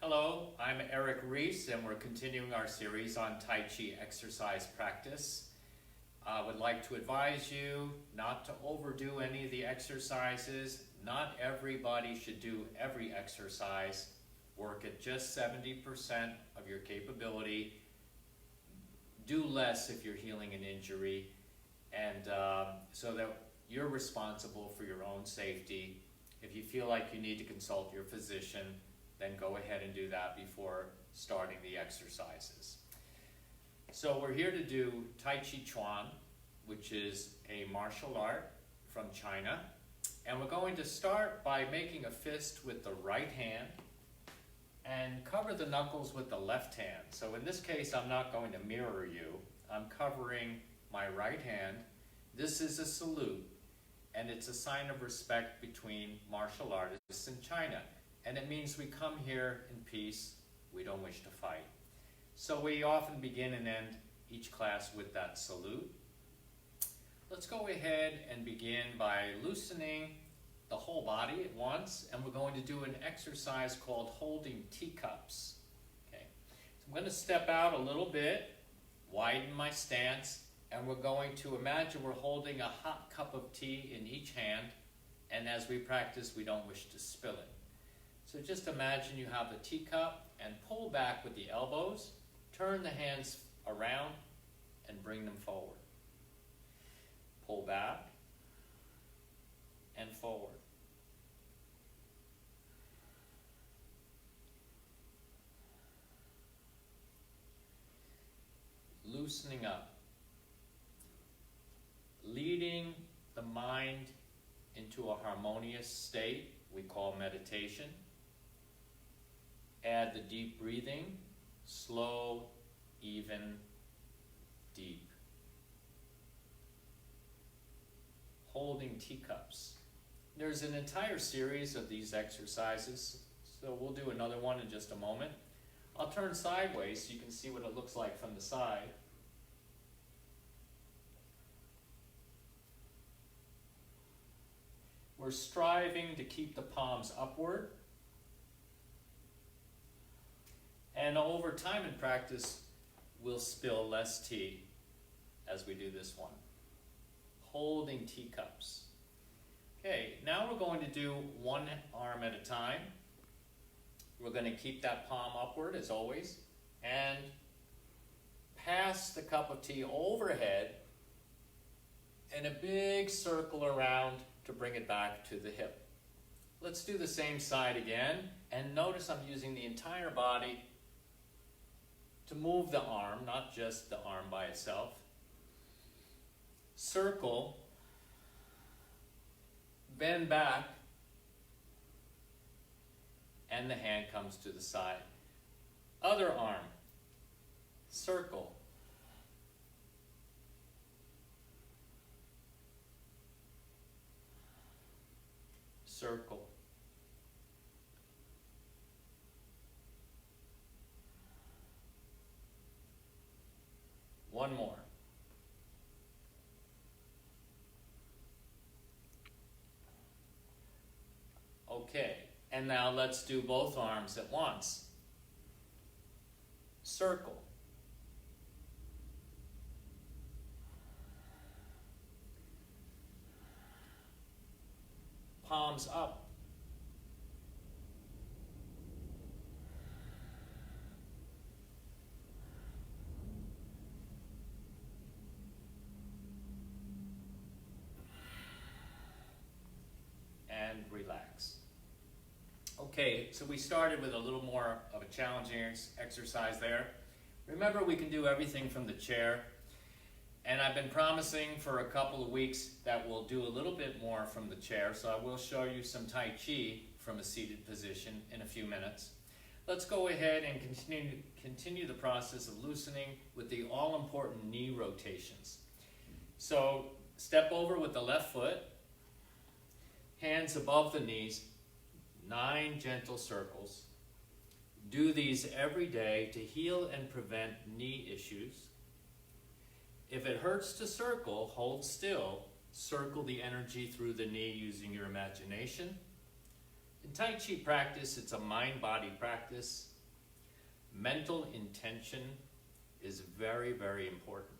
Hello, I'm Eric Reese and we're continuing our series on Tai Chi exercise practice. I would like to advise you not to overdo any of the exercises. Not everybody should do every exercise. Work at just 70% of your capability. Do less if you're healing an injury, and so that you're responsible for your own safety. If you feel like you need to consult your physician, then go ahead and do that before starting the exercises. So we're here to do Tai Chi Chuan, which is a martial art from China. And we're going to start by making a fist with the right hand and cover the knuckles with the left hand. So in this case, I'm not going to mirror you. I'm covering my right hand. This is a salute, and it's a sign of respect between martial artists in China. And it means we come here in peace. We don't wish to fight. So we often begin and end each class with that salute. Let's go ahead and begin by loosening the whole body at once, and we're going to do an exercise called holding teacups. Okay. So I'm going to step out a little bit, widen my stance, and we're going to imagine we're holding a hot cup of tea in each hand, and as we practice, we don't wish to spill it. So just imagine you have a teacup and pull back with the elbows, turn the hands around, and bring them forward. Pull back and forward. Loosening up. Leading the mind into a harmonious state we call meditation. Add the deep breathing, slow, even, deep. Holding teacups. There's an entire series of these exercises, so we'll do another one in just a moment. I'll turn sideways so you can see what it looks like from the side. We're striving to keep the palms upward. And over time in practice, we'll spill less tea as we do this one. Holding teacups. Okay, now we're going to do one arm at a time. We're going to keep that palm upward as always and pass the cup of tea overhead in a big circle around to bring it back to the hip. Let's do the same side again, and notice I'm using the entire body to move the arm, not just the arm by itself. Circle, bend back, and the hand comes to the side. Other arm, circle. Circle. One more. Okay, and now let's do both arms at once. Circle. Palms up. And relax. Okay, so we started with a little more of a challenging exercise there. Remember, we can do everything from the chair. And I've been promising for a couple of weeks that we'll do a little bit more from the chair, so I will show you some Tai Chi from a seated position in a few minutes. Let's go ahead and continue the process of loosening with the all-important knee rotations. So step over with the left foot, hands above the knees, 9 gentle circles. Do these every day to heal and prevent knee issues. If it hurts to circle, hold still. Circle the energy through the knee using your imagination. In Tai Chi practice, it's a mind-body practice. mental intention is very, very important.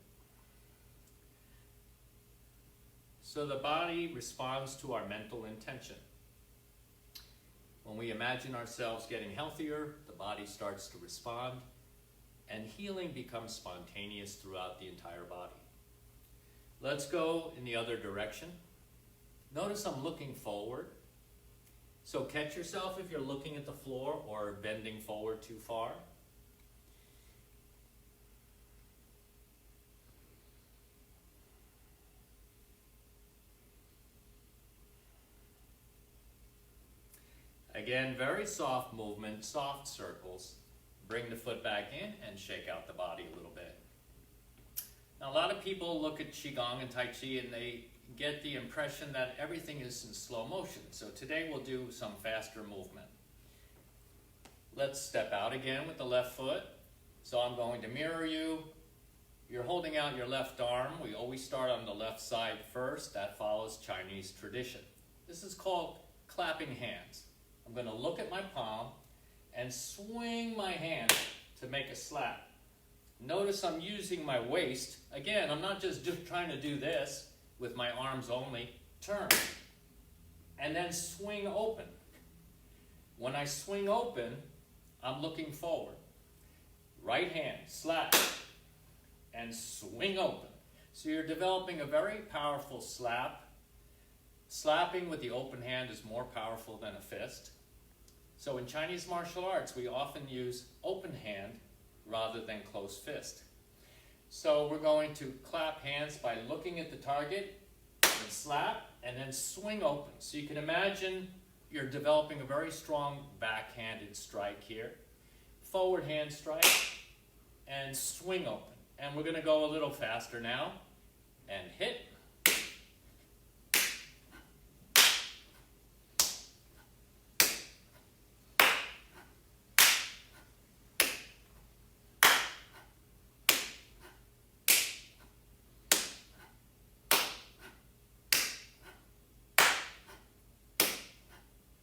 So the body responds to our mental intention. When we imagine ourselves getting healthier, the body starts to respond, and healing becomes spontaneous throughout the entire body. Let's go in the other direction. Notice I'm looking forward. So catch yourself if you're looking at the floor or bending forward too far. Again, very soft movement, soft circles. Bring the foot back in and shake out the body a little bit. Now, a lot of people look at Qigong and Tai Chi and they get the impression that everything is in slow motion. So today we'll do some faster movement. Let's step out again with the left foot. So I'm going to mirror you. You're holding out your left arm. We always start on the left side first. That follows Chinese tradition. This is called clapping hands. I'm going to look at my palm and swing my hand to make a slap. Notice I'm using my waist. Again, I'm not just trying to do this with my arms only. Turn. And then swing open. When I swing open, I'm looking forward. Right hand, slap, and swing open. So you're developing a very powerful slap. Slapping with the open hand is more powerful than a fist. So in Chinese martial arts, we often use open hand rather than closed fist. So we're going to clap hands by looking at the target, and slap, and then swing open. So you can imagine you're developing a very strong backhanded strike here. Forward hand strike, and swing open. And we're going to go a little faster now, and hit.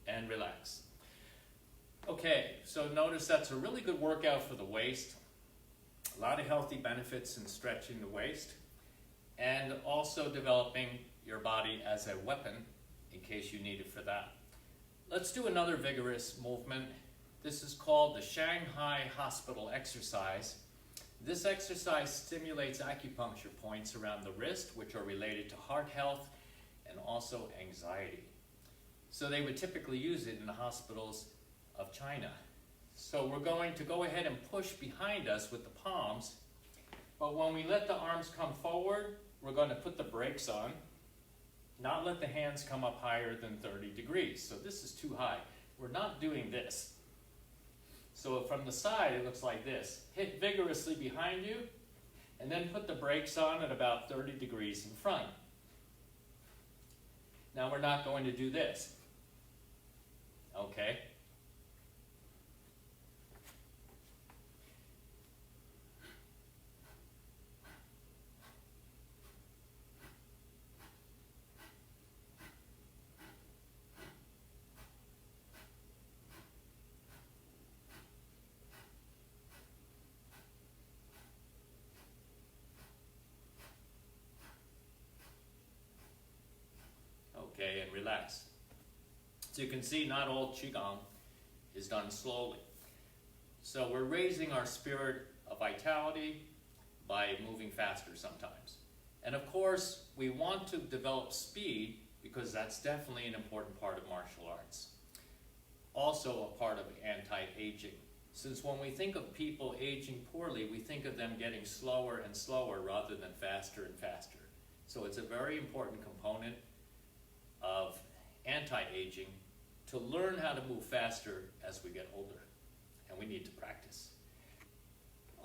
And relax. Okay, so notice that's a really good workout for the waist. A lot of healthy benefits in stretching the waist and also developing your body as a weapon in case you need it for that. Let's do another vigorous movement. This is called the Shanghai Hospital exercise. This exercise stimulates acupuncture points around the wrist, which are related to heart health and also anxiety. So they would typically use it in the hospitals of China. So we're going to go ahead and push behind us with the palms, but when we let the arms come forward, we're going to put the brakes on, not let the hands come up higher than 30 degrees. So this is too high. We're not doing this. So from the side, it looks like this. Hit vigorously behind you, and then put the brakes on at about 30 degrees in front. Now we're not going to do this. Okay? Okay, and relax. So you can see not all Qigong is done slowly. So we're raising our spirit of vitality by moving faster sometimes. And of course, we want to develop speed because that's definitely an important part of martial arts. Also a part of anti-aging. Since when we think of people aging poorly, we think of them getting slower and slower rather than faster and faster. So it's a very important component of anti-aging to learn how to move faster as we get older, and we need to practice.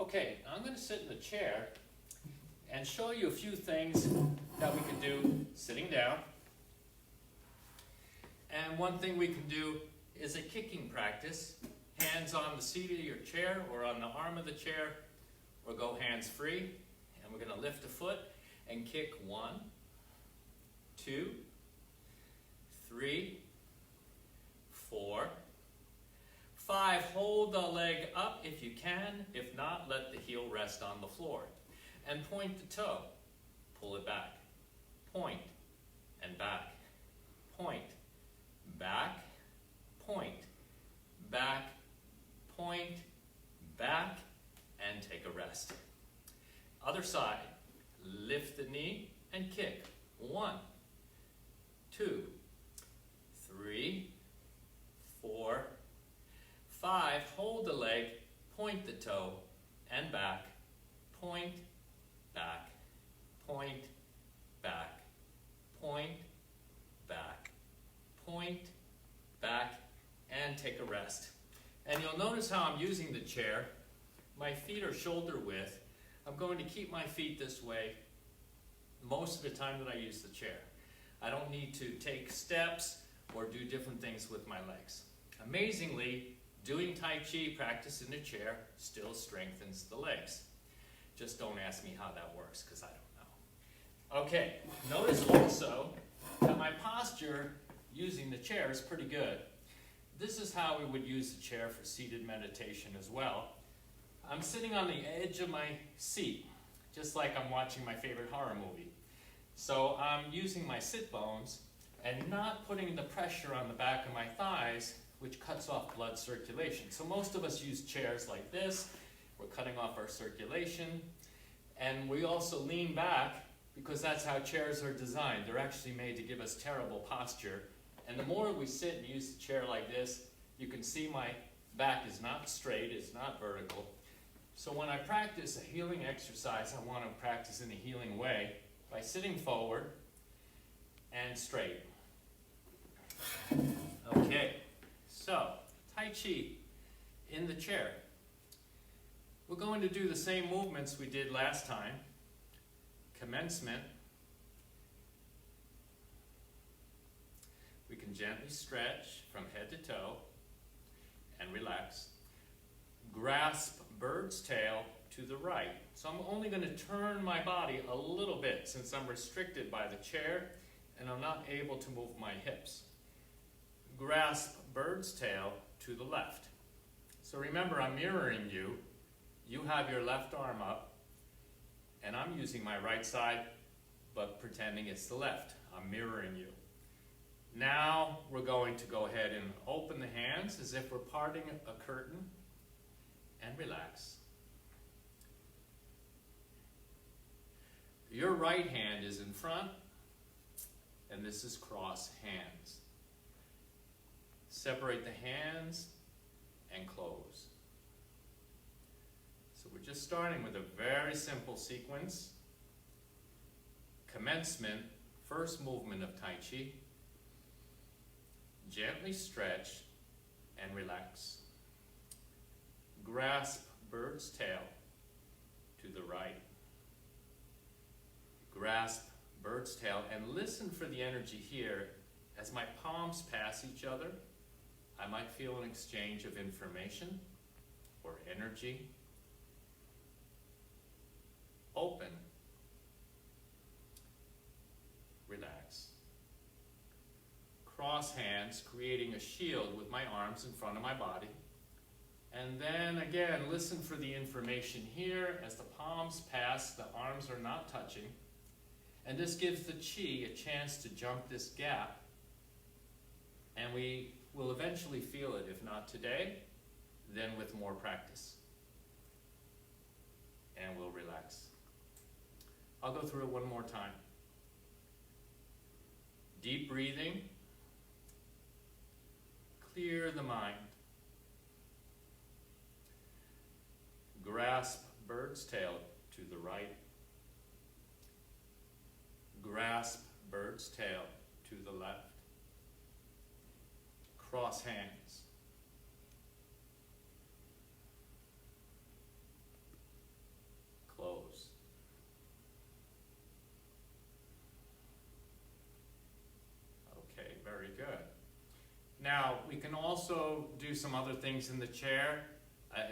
Okay, I'm going to sit in the chair and show you a few things that we can do sitting down. And one thing we can do is a kicking practice, hands on the seat of your chair or on the arm of the chair, or go hands free, and we're going to lift a foot and kick 1, 2, 3, 4, 5, hold the leg up if you can. If not, let the heel rest on the floor. And point the toe. Pull it back. Point and back. Point. Back. Point. Back. Point. Back. And take a rest. Other side. Lift the knee and kick. 1, 2, 3, 4, 5. Hold the leg, point the toe, and back. Point, back, point, back, point, back, point, back, and take a rest. And you'll notice how I'm using the chair. My feet are shoulder width. I'm going to keep my feet this way most of the time that I use the chair. I don't need to take steps or do different things with my legs. Amazingly, doing Tai Chi practice in a chair still strengthens the legs. Just don't ask me how that works, because I don't know. Okay, notice also that my posture using the chair is pretty good. This is how we would use the chair for seated meditation as well. I'm sitting on the edge of my seat, just like I'm watching my favorite horror movie. So I'm using my sit bones and not putting the pressure on the back of my thighs, which cuts off blood circulation. So most of us use chairs like this. We're cutting off our circulation. And we also lean back because that's how chairs are designed. They're actually made to give us terrible posture. And the more we sit and use the chair like this, you can see my back is not straight, it's not vertical. So when I practice a healing exercise, I want to practice in a healing way by sitting forward and straight. Okay, so Tai Chi in the chair. We're going to do the same movements we did last time. Commencement. We can gently stretch from head to toe and relax. Grasp bird's tail to the right. So I'm only going to turn my body a little bit since I'm restricted by the chair and I'm not able to move my hips. Grasp bird's tail to the left. So remember, I'm mirroring you. You have your left arm up and I'm using my right side but pretending it's the left. I'm mirroring you. Now we're going to go ahead and open the hands as if we're parting a curtain and relax. Your right hand is in front and this is cross hands. Separate the hands and close. So we're just starting with a very simple sequence. Commencement, first movement of Tai Chi. Gently stretch and relax. Grasp bird's tail to the right. Grasp bird's tail and listen for the energy here. As my palms pass each other, I might feel an exchange of information or energy. Open. Relax. Cross hands, creating a shield with my arms in front of my body. And then again, listen for the information here. As the palms pass, the arms are not touching. And this gives the chi a chance to jump this gap. And we will eventually feel it, if not today, then with more practice. And we'll relax. I'll go through it one more time. Deep breathing. Clear the mind. Grasp bird's tail to the right. Grasp bird's tail to the left. Cross hands. Close. Okay, very good. Now, we can also do some other things in the chair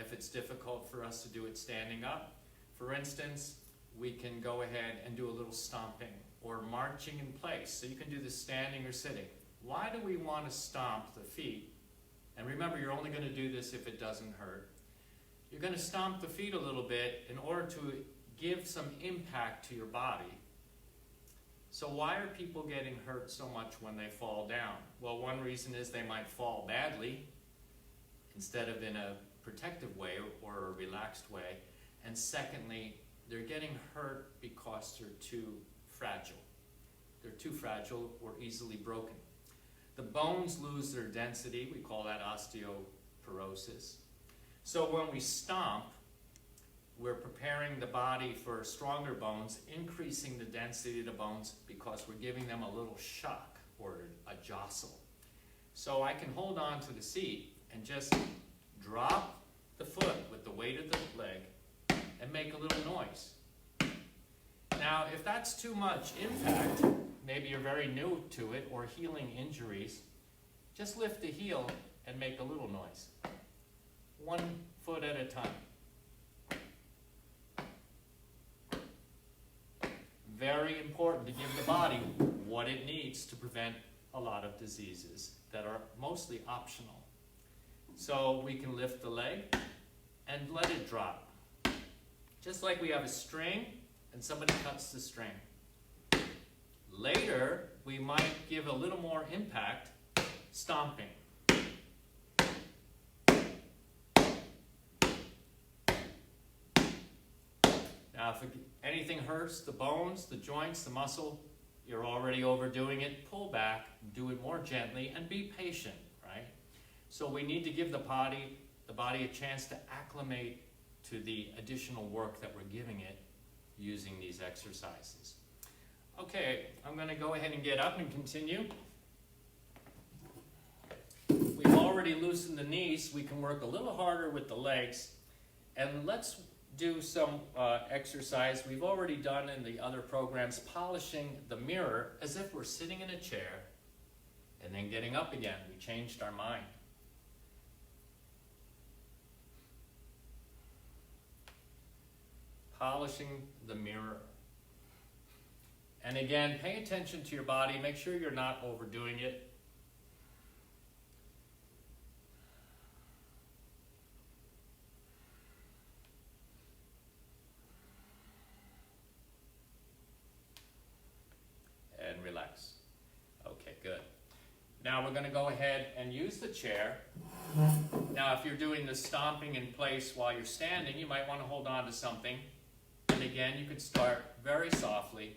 if it's difficult for us to do it standing up. For instance, we can go ahead and do a little stomping or marching in place. So you can do this standing or sitting. Why do we want to stomp the feet And remember, you're only going to do this if it doesn't hurt. You're going to stomp the feet a little bit in order to give some impact to your body. So why are people getting hurt so much when they fall down? Well, one reason is they might fall badly instead of in a protective way or a relaxed way. And secondly, they're getting hurt because they're too fragile. They're too fragile or easily broken. The bones lose their density. We call that osteoporosis. So when we stomp, we're preparing the body for stronger bones, increasing the density of the bones because we're giving them a little shock or a jostle. So I can hold on to the seat and just drop the foot with the weight of the leg and make a little noise. Now, if that's too much impact, maybe you're very new to it or healing injuries, just lift the heel and make a little noise. 1 foot at a time. Very important to give the body what it needs to prevent a lot of diseases that are mostly optional. So we can lift the leg and let it drop. Just like we have a string and somebody cuts the string. Later, we might give a little more impact, stomping. Now, if anything hurts, the bones, the joints, the muscle, you're already overdoing it. Pull back, do it more gently, and be patient, right? So we need to give the body a chance to acclimate to the additional work that we're giving it using these exercises. Okay, I'm going to go ahead and get up and continue. We've already loosened the knees. We can work a little harder with the legs. And let's do some exercise we've already done in the other programs, polishing the mirror as if we're sitting in a chair and then getting up again. We changed our mind. Polishing the mirror. And again, pay attention to your body. Make sure you're not overdoing it. And relax. Okay, good. Now we're going to go ahead and use the chair. Now if you're doing the stomping in place while you're standing, you might want to hold on to something. And again, you could start very softly.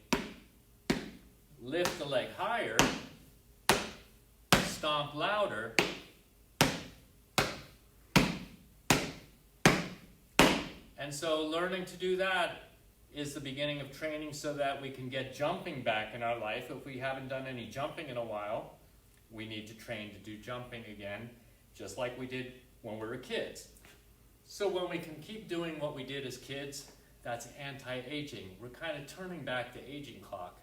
Lift the leg higher. Stomp louder. And so learning to do that is the beginning of training so that we can get jumping back in our life. If we haven't done any jumping in a while, we need to train to do jumping again, just like we did when we were kids. So when we can keep doing what we did as kids, that's anti-aging. We're kind of turning back the aging clock.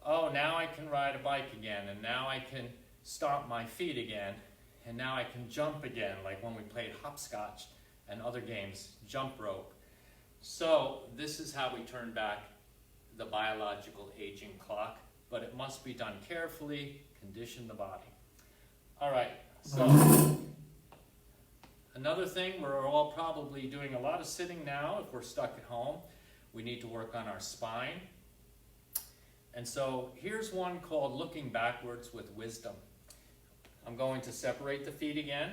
Oh, now I can ride a bike again, and now I can stomp my feet again, and now I can jump again, like when we played hopscotch and other games, jump rope. So this is how we turn back the biological aging clock, but it must be done carefully, condition the body. All right, so another thing, we're all probably doing a lot of sitting now if we're stuck at home. We need to work on our spine. And so here's one called Looking Backwards with Wisdom. I'm going to separate the feet again.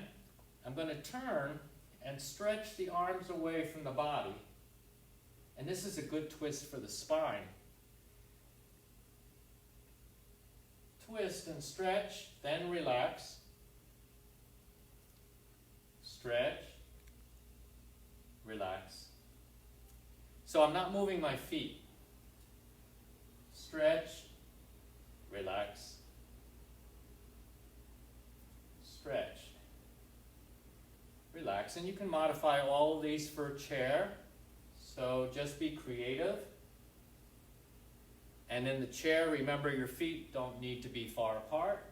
I'm going to turn and stretch the arms away from the body. And this is a good twist for the spine. Twist and stretch, then relax. Stretch, relax. So I'm not moving my feet. Stretch, relax. Stretch, relax. And you can modify all of these for a chair. So just be creative. And in the chair, remember your feet don't need to be far apart.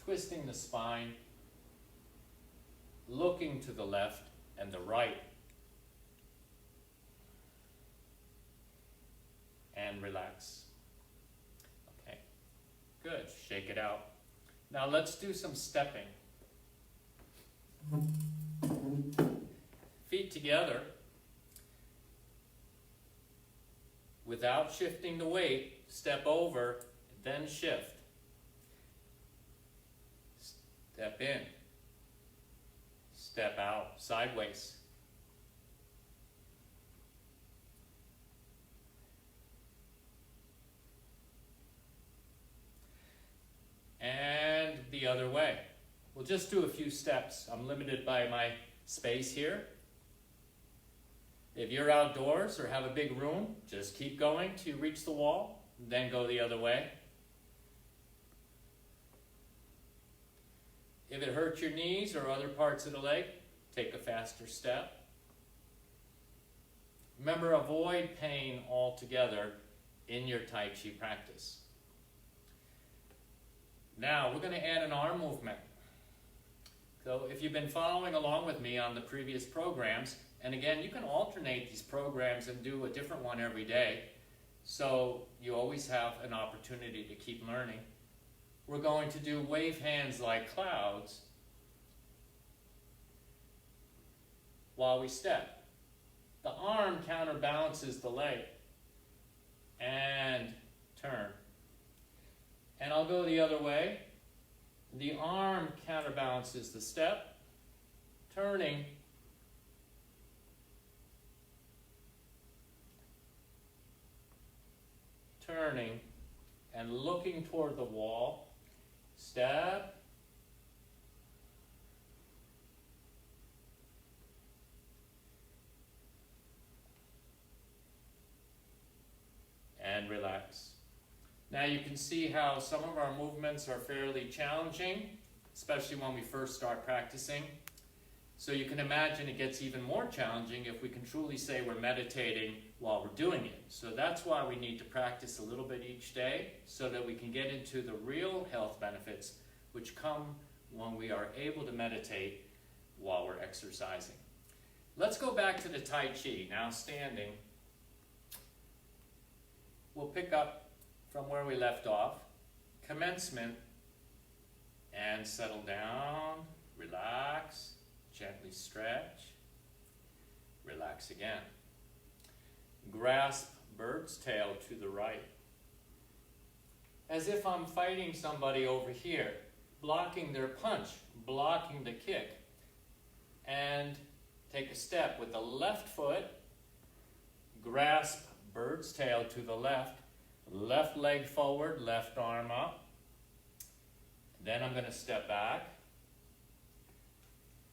Twisting the spine, looking to the left and the right, and relax. Okay, good. Shake it out. Now let's do some stepping. Feet together. Without shifting the weight, step over, then shift. Step in. Step out, sideways. And the other way. We'll just do a few steps. I'm limited by my space here. If you're outdoors or have a big room, just keep going till you reach the wall, then go the other way. If it hurts your knees or other parts of the leg, take a faster step. Remember, avoid pain altogether in your Tai Chi practice. Now, we're going to add an arm movement. So if you've been following along with me on the previous programs, and again, you can alternate these programs and do a different one every day, so you always have an opportunity to keep learning. We're going to do wave hands like clouds while we step. The arm counterbalances the leg. And turn. And I'll go the other way. The arm counterbalances the step. Turning. Turning. And looking toward the wall. Step. And relax. Now you can see how some of our movements are fairly challenging, especially when we first start practicing. So you can imagine it gets even more challenging if we can truly say we're meditating while we're doing it. So that's why we need to practice a little bit each day so that we can get into the real health benefits which come when we are able to meditate while we're exercising. Let's go back to the Tai Chi, now standing. We'll pick up from where we left off. Commencement, and settle down, relax, gently stretch, relax again. Grasp bird's tail to the right. As if I'm fighting somebody over here, blocking their punch, blocking the kick. And take a step with the left foot, grasp bird's tail to the left, left leg forward, left arm up. Then I'm going to step back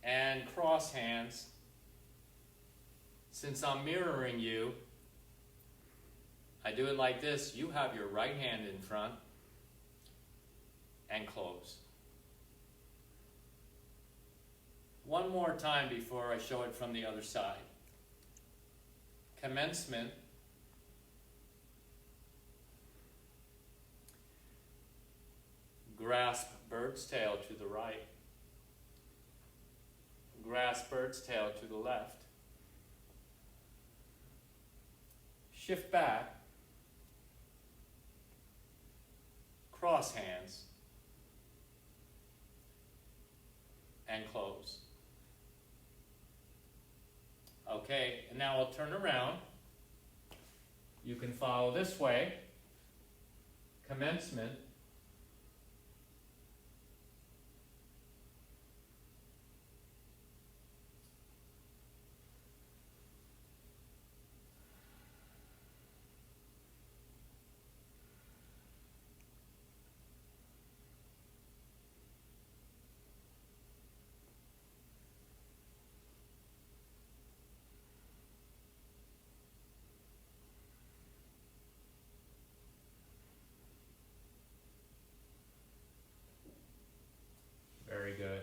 and cross hands. Since I'm mirroring you, I do it like this. You have your right hand in front and close. One more time before I show it from the other side. Commencement. Grasp bird's tail to the right. Grasp bird's tail to the left. Shift back. Cross hands. And close. Okay, and now I'll turn around. You can follow this way. Commencement. Very good.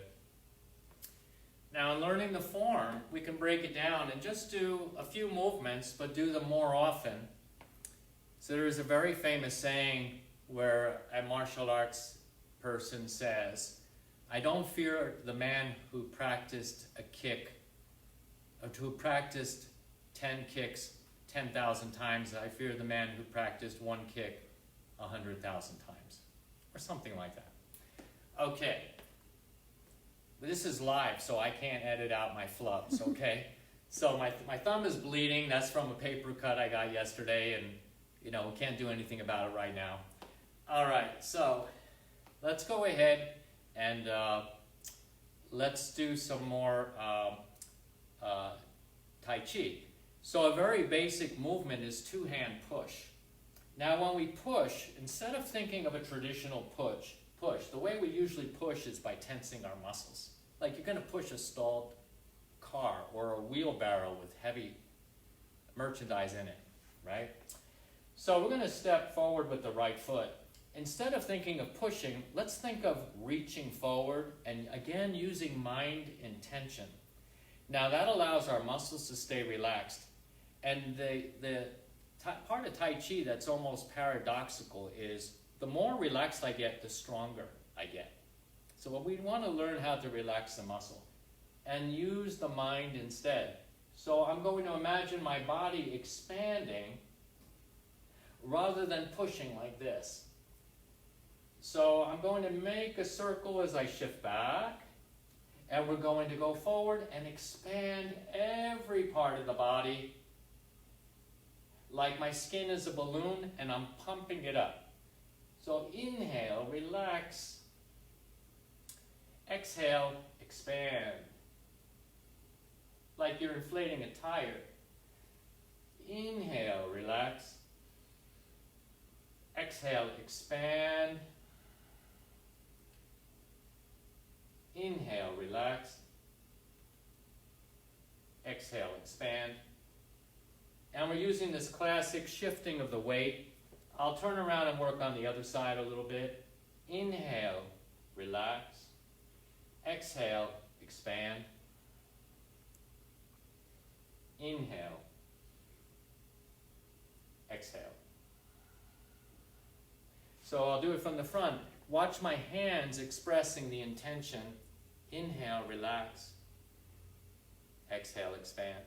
Now in learning the form, we can break it down and just do a few movements, but do them more often. So there is a very famous saying where a martial arts person says, I don't fear the man who practiced a kick, or who practiced 10 kicks 10,000 times. I fear the man who practiced one kick 100,000 times, or something like that. Okay. This is live, so I can't edit out my flubs, okay? So my thumb is bleeding. That's from a paper cut I got yesterday, and we can't do anything about it right now. All right, so let's go ahead and let's do some more Tai Chi. So a very basic movement is two-hand push. Now when we push, instead of thinking of a traditional push, the way we usually push is by tensing our muscles. Like you're going to push a stalled car or a wheelbarrow with heavy merchandise in it, right? So we're going to step forward with the right foot. Instead of thinking of pushing, let's think of reaching forward and again using mind intention. Now that allows our muscles to stay relaxed. And the part of Tai Chi that's almost paradoxical is the more relaxed I get, the stronger I get. So we want to learn how to relax the muscle and use the mind instead. So I'm going to imagine my body expanding rather than pushing like this. So I'm going to make a circle as I shift back, and we're going to go forward and expand every part of the body like my skin is a balloon and I'm pumping it up. So inhale, relax. Exhale, expand. Like you're inflating a tire. Inhale, relax. Exhale, expand. Inhale, relax. Exhale, expand. And we're using this classic shifting of the weight. I'll turn around and work on the other side a little bit. Inhale, relax. Exhale, expand. Inhale. Exhale. So I'll do it from the front. Watch my hands expressing the intention. Inhale, relax. Exhale, expand.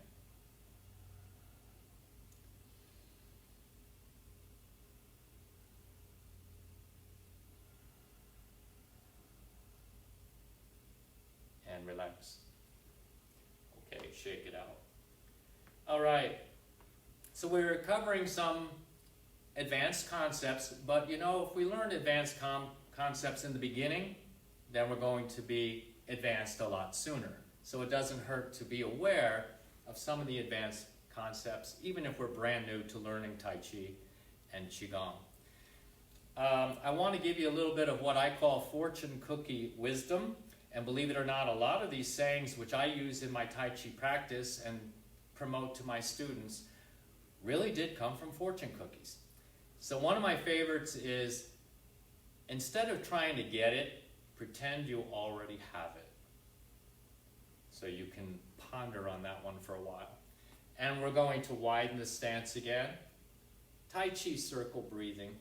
And relax. Okay, shake it out. All right. So we're covering some advanced concepts, but if we learn advanced concepts in the beginning, then we're going to be advanced a lot sooner. So it doesn't hurt to be aware of some of the advanced concepts, even if we're brand new to learning Tai Chi and Qigong. I want to give you a little bit of what I call fortune cookie wisdom. And believe it or not, a lot of these sayings, which I use in my Tai Chi practice and promote to my students, really did come from fortune cookies. So one of my favorites is, instead of trying to get it, pretend you already have it. So you can ponder on that one for a while. And we're going to widen the stance again. Tai Chi circle breathing.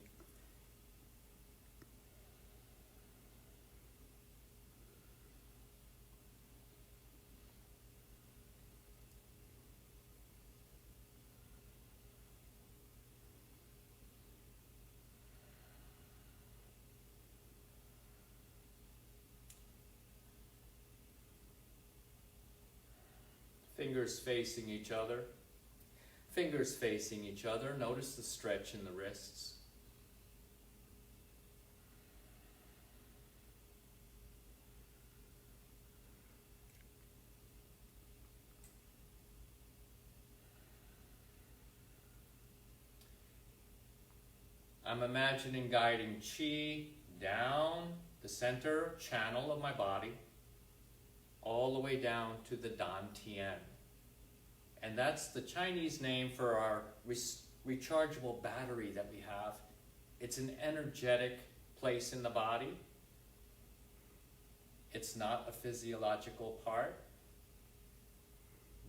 Fingers facing each other. Fingers facing each other. Notice the stretch in the wrists. I'm imagining guiding Qi down the center channel of my body, all the way down to the Dantian. And that's the Chinese name for our rechargeable battery that we have. It's an energetic place in the body. It's not a physiological part.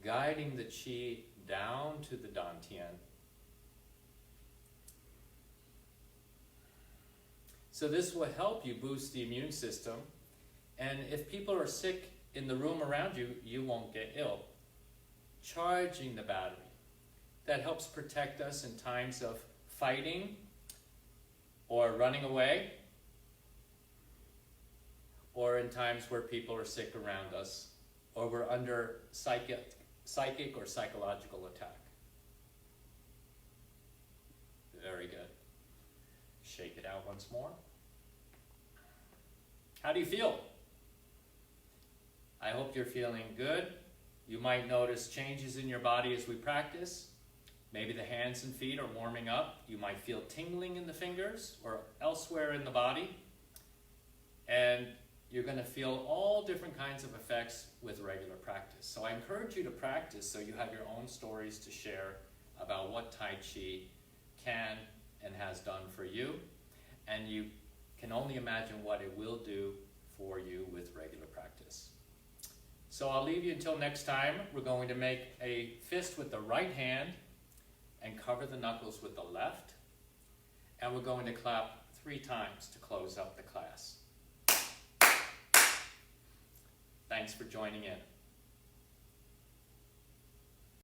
Guiding the Qi down to the Dantian. So this will help you boost the immune system. And if people are sick in the room around you, you won't get ill. Charging the battery. That helps protect us in times of fighting or running away, or in times where people are sick around us, or we're under psychic or psychological attack. Very good. Shake it out once more. How do you feel? I hope you're feeling good. You might notice changes in your body as we practice. Maybe the hands and feet are warming up. You might feel tingling in the fingers or elsewhere in the body. And you're going to feel all different kinds of effects with regular practice. So I encourage you to practice so you have your own stories to share about what Tai Chi can and has done for you. And you can only imagine what it will do for you with regular practice. So I'll leave you until next time. We're going to make a fist with the right hand and cover the knuckles with the left. And we're going to clap 3 times to close up the class. Thanks for joining in.